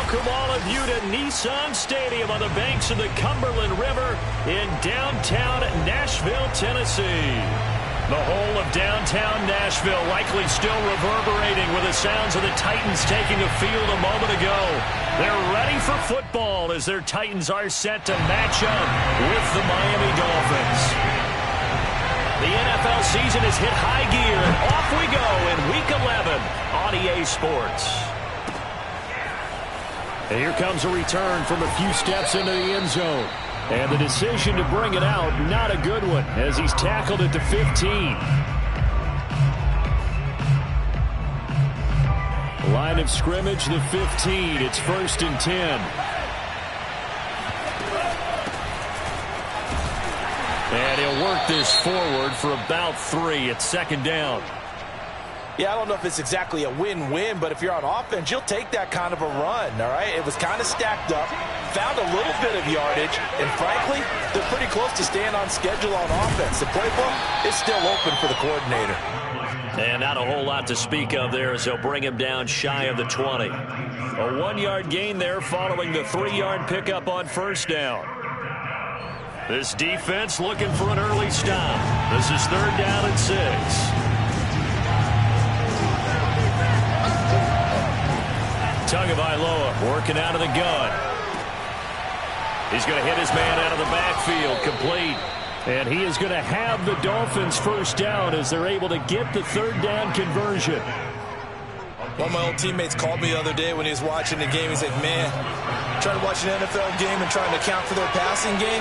Welcome all of you to Nissan Stadium on the banks of the Cumberland River in downtown Nashville, Tennessee. The whole of downtown Nashville likely still reverberating with the sounds of the Titans taking the field a moment ago. They're ready for football as their Titans are set to match up with the Miami Dolphins. The NFL season has hit high gear, and off we go in Week 11 on EA Sports. And here comes a return from a few steps into the end zone. And the decision to bring it out, not a good one, as he's tackled at the 15. Line of scrimmage, the 15. It's 1st and 10. And he'll work this forward for about 3 at 2nd down. Yeah, I don't know if it's exactly a win-win, but if you're on offense, you'll take that kind of a run, all right? It was kind of stacked up, found a little bit of yardage, and frankly, they're pretty close to staying on schedule on offense. The playbook is still open for the coordinator. And not a whole lot to speak of there as they'll bring him down shy of the 20. A 1-yard gain there following the 3-yard pickup on 1st down. This defense looking for an early stop. This is 3rd down and 6. Tagovailoa working out of the gun. He's going to hit his man out of the backfield, complete. And he is going to have the Dolphins 1st down as they're able to get the 3rd down conversion. One of my old teammates called me the other day when he was watching the game. He said, man, trying to watch an NFL game and trying to account for their passing game,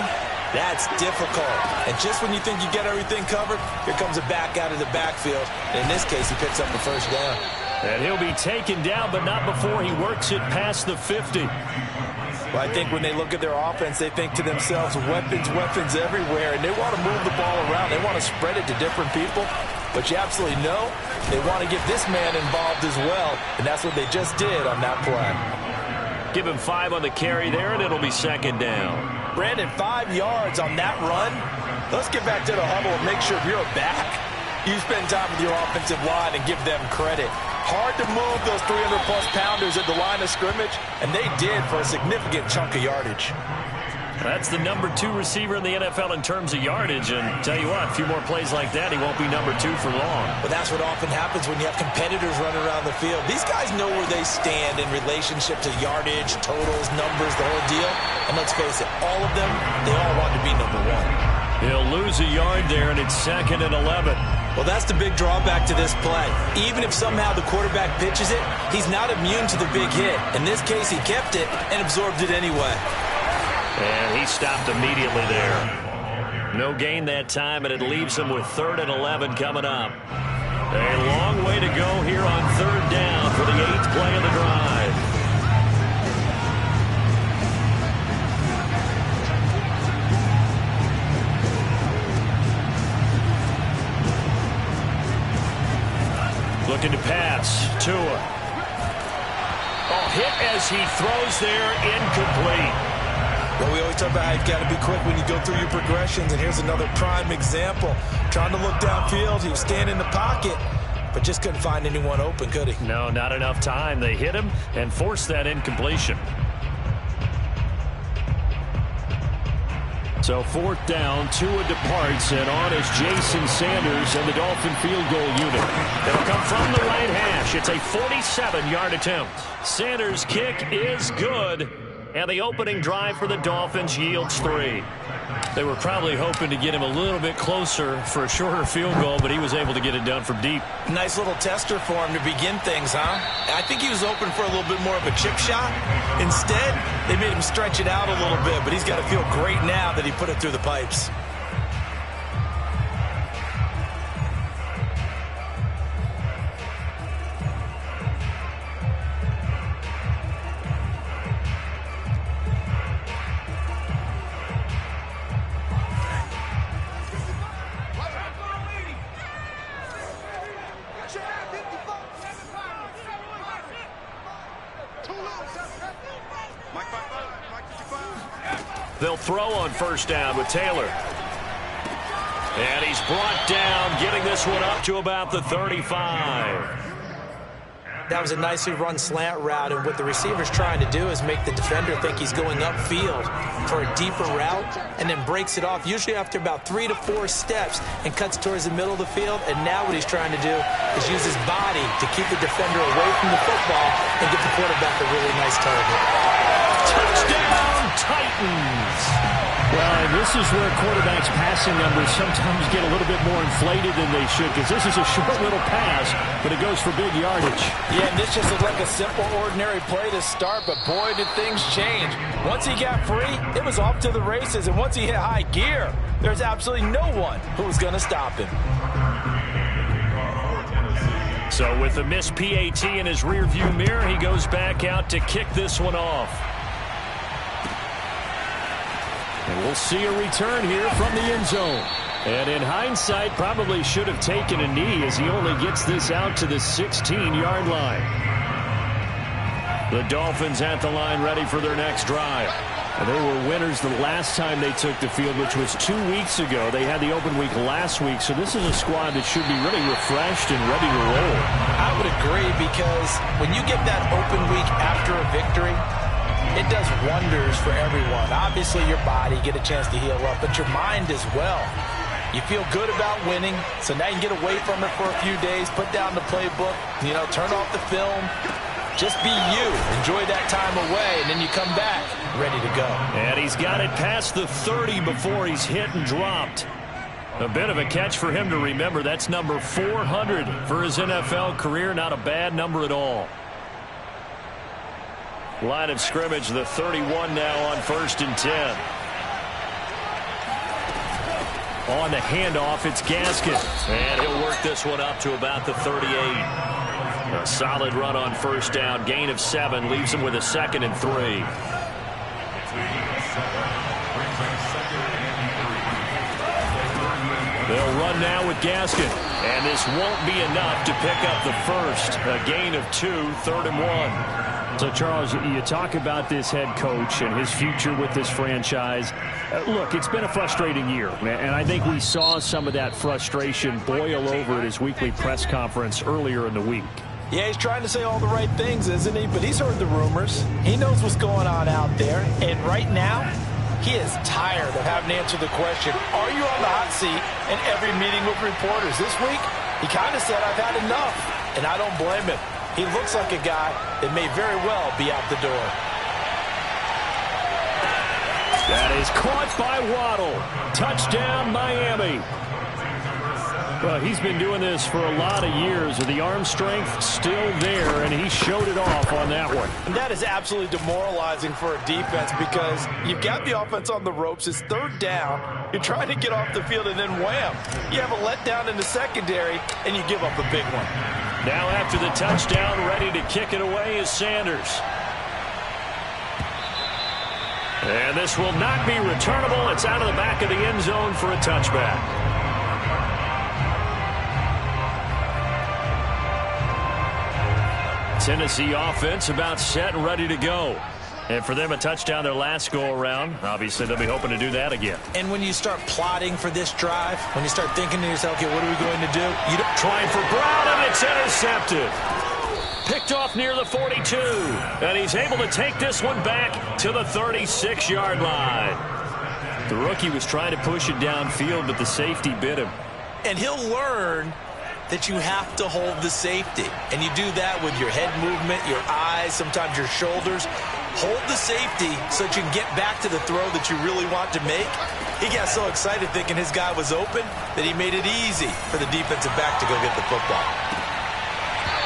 that's difficult. And just when you think you get everything covered, here comes a back out of the backfield. And in this case, he picks up the 1st down. And he'll be taken down, but not before he works it past the 50. Well, I think when they look at their offense, they think to themselves, weapons, weapons everywhere, and they want to move the ball around. They want to spread it to different people, but you absolutely know they want to get this man involved as well, and that's what they just did on that play. Give him 5 on the carry there, and it'll be 2nd down. Brandon, 5 yards on that run. Let's get back to the huddle and make sure you're back. You spend time with your offensive line and give them credit. Hard to move those 300-plus pounders at the line of scrimmage, and they did for a significant chunk of yardage. That's the number 2 receiver in the NFL in terms of yardage, and tell you what, a few more plays like that, he won't be number 2 for long. But that's what often happens when you have competitors running around the field. These guys know where they stand in relationship to yardage, totals, numbers, the whole deal. And let's face it, all of them, they all want to be number 1. He'll lose a yard there, and it's 2nd and 11. Well, that's the big drawback to this play. Even if somehow the quarterback pitches it, he's not immune to the big hit. In this case, he kept it and absorbed it anyway. And he stopped immediately there. No gain that time, and it leaves him with 3rd and 11 coming up. A long way to go here on 3rd down for the 8th play of the drive. Looking to pass. Tua. Oh, hit as he throws there, incomplete. Well, we always talk about how you've got to be quick when you go through your progressions, and here's another prime example. Trying to look downfield, he was standing in the pocket, but just couldn't find anyone open, could he? No, not enough time. They hit him and forced that incompletion. So 4th down, Tua departs, and on is Jason Sanders and the Dolphin field goal unit. It'll come from the right hash. It's a 47-yard attempt. Sanders' kick is good, and the opening drive for the Dolphins yields 3. They were probably hoping to get him a little bit closer for a shorter field goal, but he was able to get it done from deep. Nice little tester for him to begin things, huh? I think he was open for a little bit more of a chip shot. Instead, they made him stretch it out a little bit, but he's got to feel great now that he put it through the pipes. They'll throw on 1st down with Taylor. And he's brought down, getting this one up to about the 35. That was a nicely run slant route, and what the receiver's trying to do is make the defender think he's going upfield for a deeper route and then breaks it off, usually after about 3 to 4 steps, and cuts towards the middle of the field. And now what he's trying to do is use his body to keep the defender away from the football and give the quarterback a really nice target. Touchdown, Titans! Well, and this is where quarterbacks' passing numbers sometimes get a little bit more inflated than they should, because this is a short little pass, but it goes for big yardage. Yeah, and this just looked like a simple, ordinary play to start, but boy, did things change. Once he got free, it was off to the races, and once he hit high gear, there's absolutely no one who was going to stop him. So with the missed PAT in his rearview mirror, he goes back out to kick this one off. And we'll see a return here from the end zone. And in hindsight, probably should have taken a knee as he only gets this out to the 16-yard line. The Dolphins at the line ready for their next drive. And they were winners the last time they took the field, which was 2 weeks ago. They had the open week last week, so this is a squad that should be really refreshed and ready to roll. I would agree, because when you get that open week after a victory, it does wonders for everyone. Obviously, your body, get a chance to heal up, but your mind as well. You feel good about winning, so now you can get away from it for a few days, put down the playbook, turn off the film. Just be you. Enjoy that time away, and then you come back ready to go. And he's got it past the 30 before he's hit and dropped. A bit of a catch for him to remember. That's number 400 for his NFL career. Not a bad number at all. Line of scrimmage, the 31 now on 1st and 10. On the handoff, it's Gaskin. And he'll work this one up to about the 38. A solid run on 1st down. Gain of 7 leaves him with a 2nd and 3. They'll run now with Gaskin. And this won't be enough to pick up the first. A gain of 2, 3rd and 1. So, Charles, you talk about this head coach and his future with this franchise. Look, it's been a frustrating year, and I think we saw some of that frustration boil over at his weekly press conference earlier in the week. Yeah, he's trying to say all the right things, isn't he? But he's heard the rumors. He knows what's going on out there. And right now, he is tired of having to answer the question, are you on the hot seat in every meeting with reporters? This week, he kind of said, I've had enough. And I don't blame him. He looks like a guy that may very well be out the door. That is caught by Waddle. Touchdown, Miami. Well, he's been doing this for a lot of years. The arm strength still there, and he showed it off on that one. And that is absolutely demoralizing for a defense, because you've got the offense on the ropes. It's 3rd down. You're trying to get off the field, and then wham. You have a letdown in the secondary, and you give up a big one. Now after the touchdown, ready to kick it away is Sanders. And this will not be returnable. It's out of the back of the end zone for a touchback. Tennessee offense about set and ready to go. And for them, a touchdown their last go-around. Obviously, they'll be hoping to do that again. And when you start plotting for this drive, when you start thinking to yourself, okay, what are we going to do? You don't trying for Brown, and it's intercepted. Picked off near the 42. And he's able to take this one back to the 36-yard line. The rookie was trying to push it downfield, but the safety bit him. And he'll learn that you have to hold the safety. And you do that with your head movement, your eyes, sometimes your shoulders. Hold the safety so that you can get back to the throw that you really want to make. He got so excited thinking his guy was open that he made it easy for the defensive back to go get the football.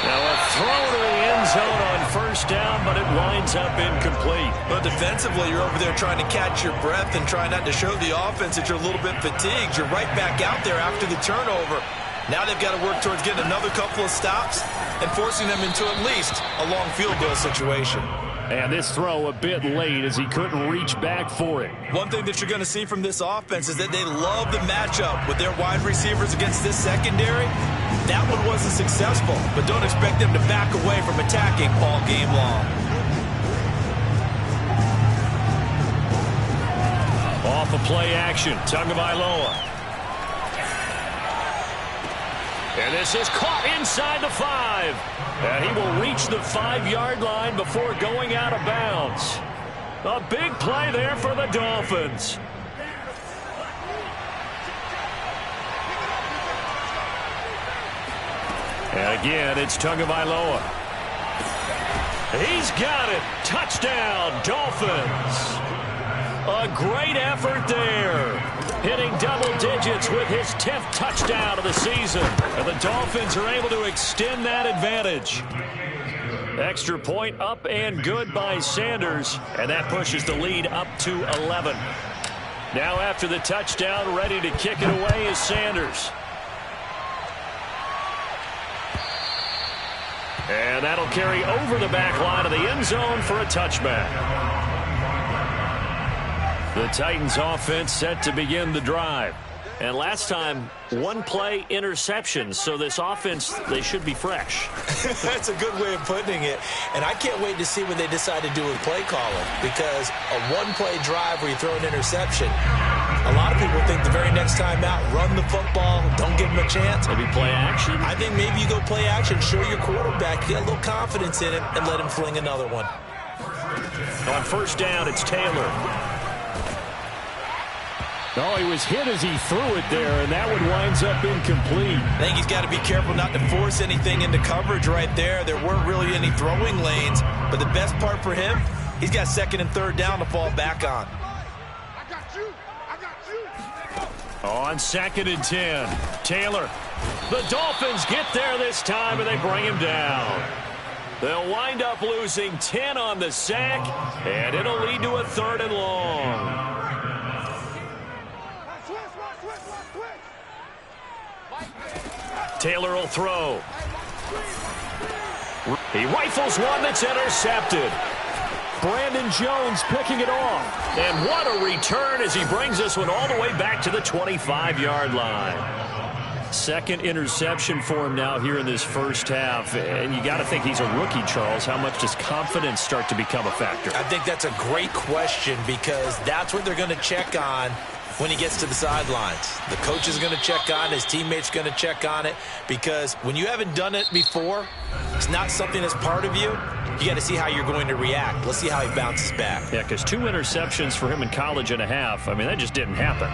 Now a throw to the end zone on 1st down, but it winds up incomplete. But defensively, you're over there trying to catch your breath and try not to show the offense that you're a little bit fatigued. You're right back out there after the turnover. Now they've got to work towards getting another couple of stops and forcing them into at least a long field goal situation. And this throw a bit late as he couldn't reach back for it. One thing that you're going to see from this offense is that they love the matchup with their wide receivers against this secondary. That one wasn't successful, but don't expect them to back away from attacking all game long. Off of play action, Tagovailoa. And this is caught inside the 5. And he will reach the 5-yard line before going out of bounds. A big play there for the Dolphins. And again, it's Tagovailoa. He's got it. Touchdown, Dolphins. A great effort there. Hitting double digits with his 10th touchdown of the season. And the Dolphins are able to extend that advantage. Extra point up and good by Sanders. And that pushes the lead up to 11. Now after the touchdown, ready to kick it away is Sanders. And that'll carry over the back line of the end zone for a touchback. The Titans offense set to begin the drive. And last time, 1-play interception. So this offense, they should be fresh. That's a good way of putting it. And I can't wait to see what they decide to do with play calling. Because a 1-play drive where you throw an interception, a lot of people think the very next time out, run the football, don't give them a chance. Maybe play action? I think maybe you go play action, show your quarterback, get a little confidence in him, and let him fling another one. On first down, it's Taylor. Oh, he was hit as he threw it there, and that one winds up incomplete. I think he's got to be careful not to force anything into coverage right there. There weren't really any throwing lanes, but the best part for him, he's got second and third down to fall back on. On 2nd and 10, Taylor. The Dolphins get there this time, and they bring him down. They'll wind up losing 10 on the sack, and it'll lead to a 3rd and long. Taylor will throw. He rifles one that's intercepted. Brandon Jones picking it off. And what a return as he brings this one all the way back to the 25-yard line. Second interception for him now here in this first half. And you got to think he's a rookie, Charles. How much does confidence start to become a factor? I think that's a great question because that's what they're going to check on when he gets to the sidelines. The coach is going to check on it. His teammates going to check on it because when you haven't done it before, it's not something that's part of you. You got to see how you're going to react. Let's see how he bounces back. Yeah, because 2 interceptions for him in college and a half. I mean, that just didn't happen.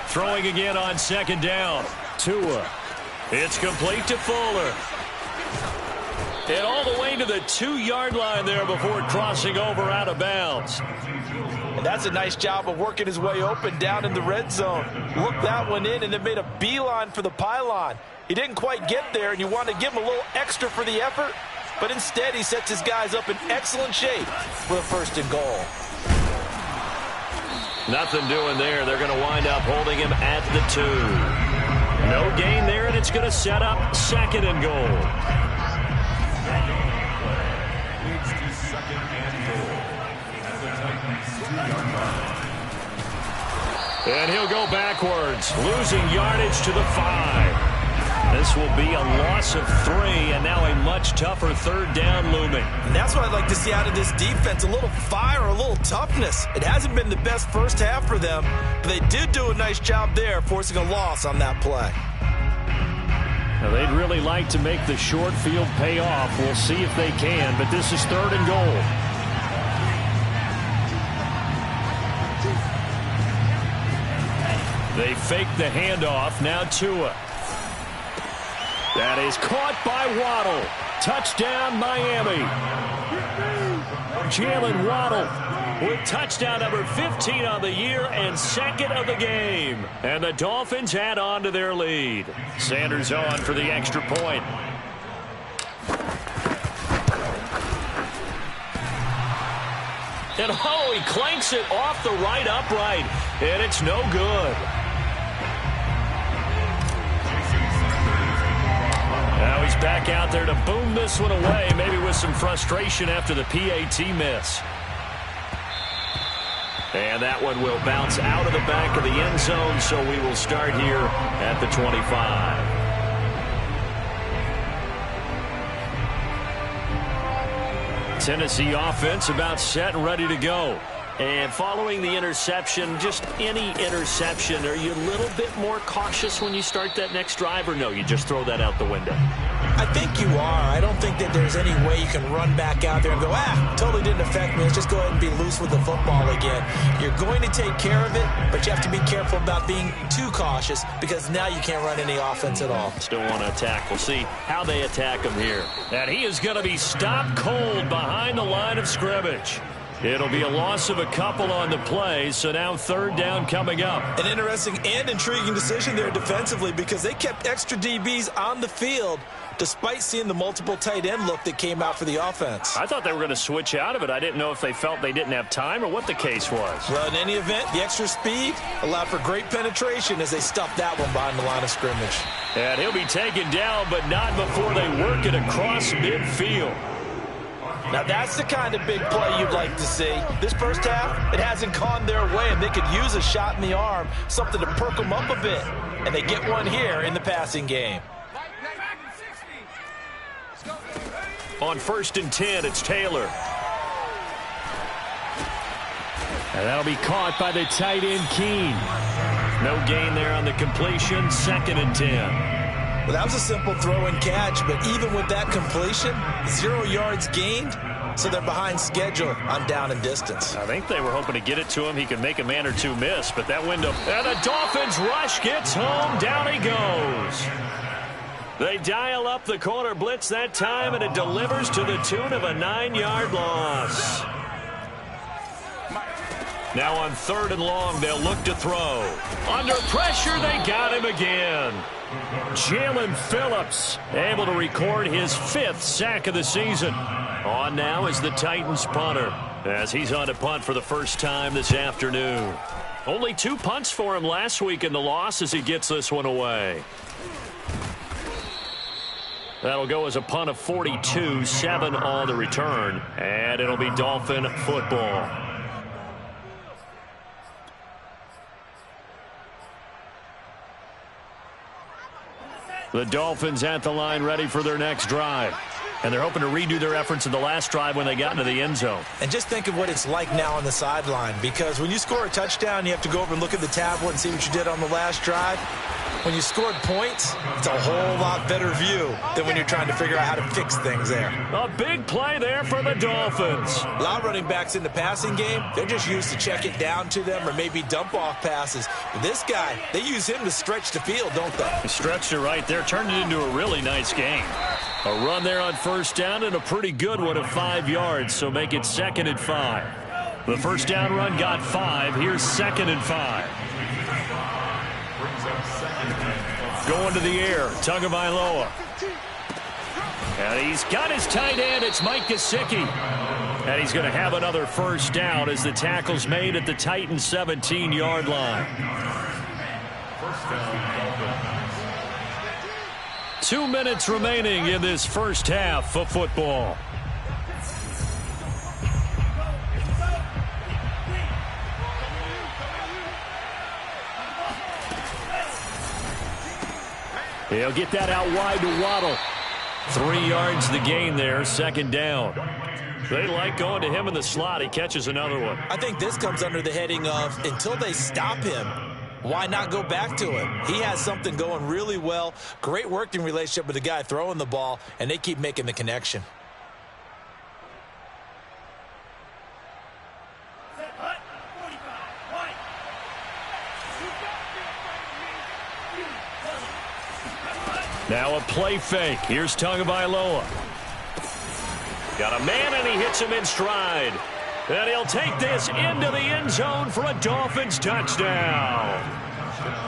Throwing again on 2nd down. Tua. It's complete to Fuller. And all the way to the 2-yard line there before crossing over out of bounds. And that's a nice job of working his way open down in the red zone. Looked that one in and then made a beeline for the pylon. He didn't quite get there, and you want to give him a little extra for the effort. But instead, he sets his guys up in excellent shape for a 1st and goal. Nothing doing there. They're going to wind up holding him at the 2. No gain there, and it's going to set up 2nd and goal. And he'll go backwards, losing yardage to the 5. This will be a loss of 3, and now a much tougher 3rd down looming. And that's what I'd like to see out of this defense, a little fire, a little toughness. It hasn't been the best first half for them, but they did do a nice job there, forcing a loss on that play. Now, they'd really like to make the short field pay off. We'll see if they can, but this is 3rd and goal. They fake the handoff. Now Tua. That is caught by Waddle. Touchdown, Miami. Jalen Waddle with touchdown number 15 on the year and 2nd of the game. And the Dolphins add on to their lead. Sanders on for the extra point. And oh, he clanks it off the right upright. And it's no good. Now he's back out there to boom this one away, maybe with some frustration after the PAT miss. And that one will bounce out of the back of the end zone, so we will start here at the 25. Tennessee offense about set and ready to go. And following the interception, just any interception, are you a little bit more cautious when you start that next drive, or no, you just throw that out the window? I think you are. I don't think that there's any way you can run back out there and go, totally didn't affect me. Let's just go ahead and be loose with the football again. You're going to take care of it, but you have to be careful about being too cautious because now you can't run any offense at all. Still want to attack. We'll see how they attack him here. And he is going to be stopped cold behind the line of scrimmage. It'll be a loss of a couple on the play, so now third down coming up. An interesting and intriguing decision there defensively because they kept extra DBs on the field despite seeing the multiple tight end look that came out for the offense. I thought they were going to switch out of it. I didn't know if they felt they didn't have time or what the case was. Well, in any event, the extra speed allowed for great penetration as they stuffed that one behind the line of scrimmage. And he'll be taken down, but not before they work it across midfield. Now, that's the kind of big play you'd like to see. This first half, it hasn't gone their way, and they could use a shot in the arm, something to perk them up a bit. And they get one here in the passing game. On 1st and 10, it's Taylor. And that'll be caught by the tight end, Keene. No gain there on the completion, 2nd and 10. Well, that was a simple throw and catch, but even with that completion, 0 yards gained, so they're behind schedule on down and distance. I think they were hoping to get it to him. He could make a man or two miss, but that window. And the Dolphins rush gets home. Down he goes. They dial up the corner blitz that time, and it delivers to the tune of a 9-yard loss. Now on 3rd and long, they'll look to throw. Under pressure, they got him again. Jalen Phillips able to record his 5th sack of the season. On now is the Titans punter as he's on to punt for the first time this afternoon. Only 2 punts for him last week in the loss as he gets this one away. That'll go as a punt of 42, 7 on the return, and it'll be Dolphin football. The Dolphins at the line ready for their next drive. And they're hoping to redo their efforts in the last drive when they got into the end zone. And just think of what it's like now on the sideline, because when you score a touchdown, you have to go over and look at the tablet and see what you did on the last drive. When you scored points, it's a whole lot better view than when you're trying to figure out how to fix things there. A big play there for the Dolphins. A lot of running backs in the passing game, they're just used to check it down to them or maybe dump off passes. But this guy, they use him to stretch the field, don't they? He stretched it right there, turned it into a really nice game. A run there on 1st down and a pretty good one of 5 yards, so make it 2nd and 5. The 1st down run got 5. Here's 2nd and 5. Going to the air, Tagovailoa. And he's got his tight end. It's Mike Gesicki. And he's going to have another 1st down as the tackle's made at the Titans' 17-yard line. 2 minutes remaining in this first half of football. He'll get that out wide to Waddle. 3 yards the gain there, 2nd down. They like going to him in the slot. He catches another one. I think this comes under the heading of until they stop him, why not go back to him? He has something going really well. Great working relationship with the guy throwing the ball, and they keep making the connection. Now a play fake. Here's Tagovailoa. Got a man, and he hits him in stride. And he'll take this into the end zone for a Dolphins touchdown.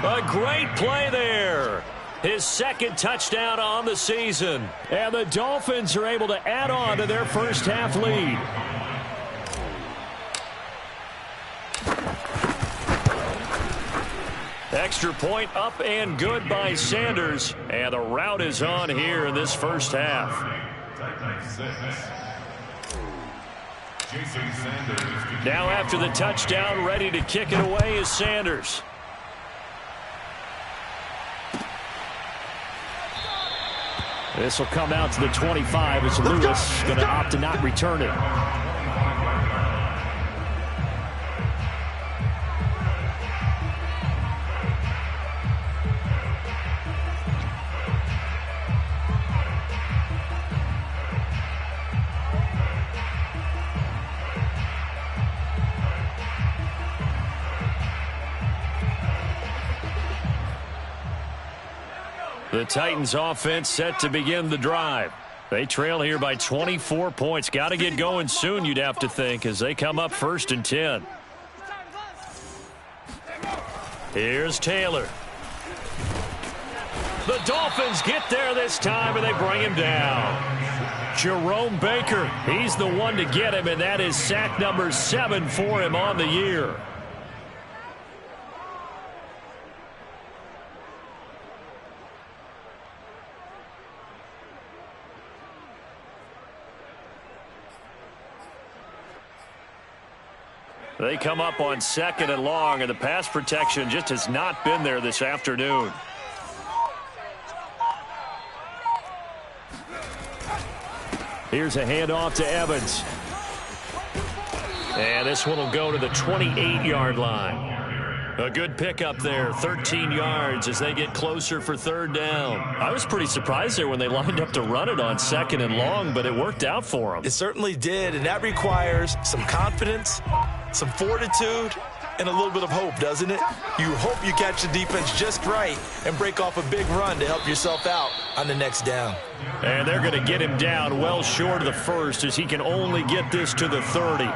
A great play there. His 2nd touchdown on the season. And the Dolphins are able to add on to their first half lead. Extra point up and good by Sanders. And the route is on here in this first half. Now after the touchdown, ready to kick it away is Sanders. This will come out to the 25 as Lewis going to opt to not return it. The Titans offense set to begin the drive. They trail here by 24 points. Got to get going soon, you'd have to think, as they come up 1st and 10. Here's Taylor. The Dolphins get there this time, and they bring him down. Jerome Baker, he's the one to get him, and that is sack number 7 for him on the year. They come up on 2nd and long, and the pass protection just has not been there this afternoon. Here's a handoff to Evans. And this one will go to the 28-yard line. A good pickup there, 13 yards as they get closer for 3rd down. I was pretty surprised there when they lined up to run it on 2nd and long, but it worked out for them. It certainly did, and that requires some confidence, some fortitude, and a little bit of hope, doesn't it? You hope you catch the defense just right and break off a big run to help yourself out on the next down. And they're going to get him down well short of the 1st as he can only get this to the 30.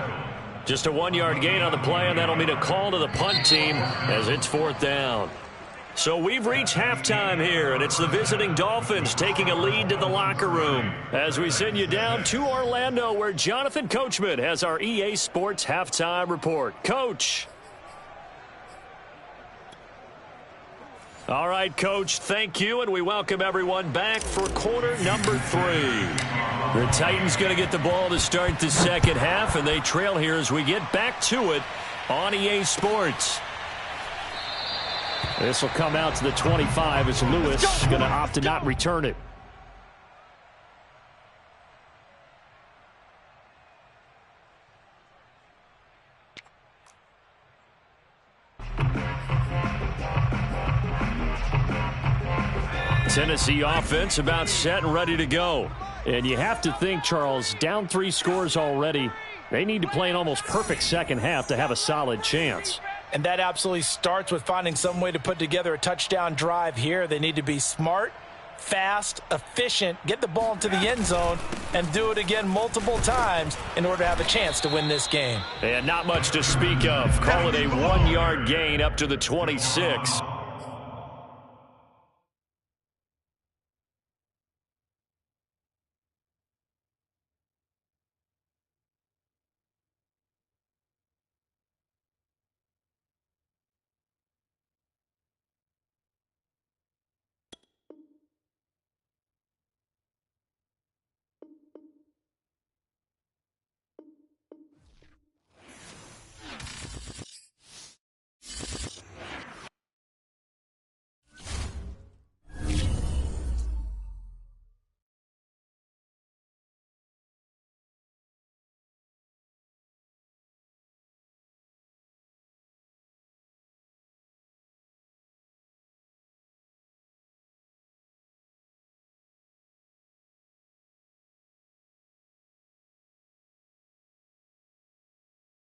Just a 1-yard gain on the play, and that'll mean a call to the punt team as it's 4th down. So we've reached halftime here, and it's the visiting Dolphins taking a lead to the locker room as we send you down to Orlando, where Jonathan Coachman has our EA Sports halftime report. Coach. All right, Coach, thank you, and we welcome everyone back for quarter number 3. The Titans going to get the ball to start the second half, and they trail here as we get back to it on EA Sports. This will come out to the 25 as Lewis going to opt to not return it. Tennessee offense about set and ready to go. And you have to think, Charles, down 3 scores already. They need to play an almost perfect second half to have a solid chance. And that absolutely starts with finding some way to put together a touchdown drive here. They need to be smart, fast, efficient, get the ball into the end zone, and do it again multiple times in order to have a chance to win this game. And not much to speak of. Call it a 1-yard gain up to the 26.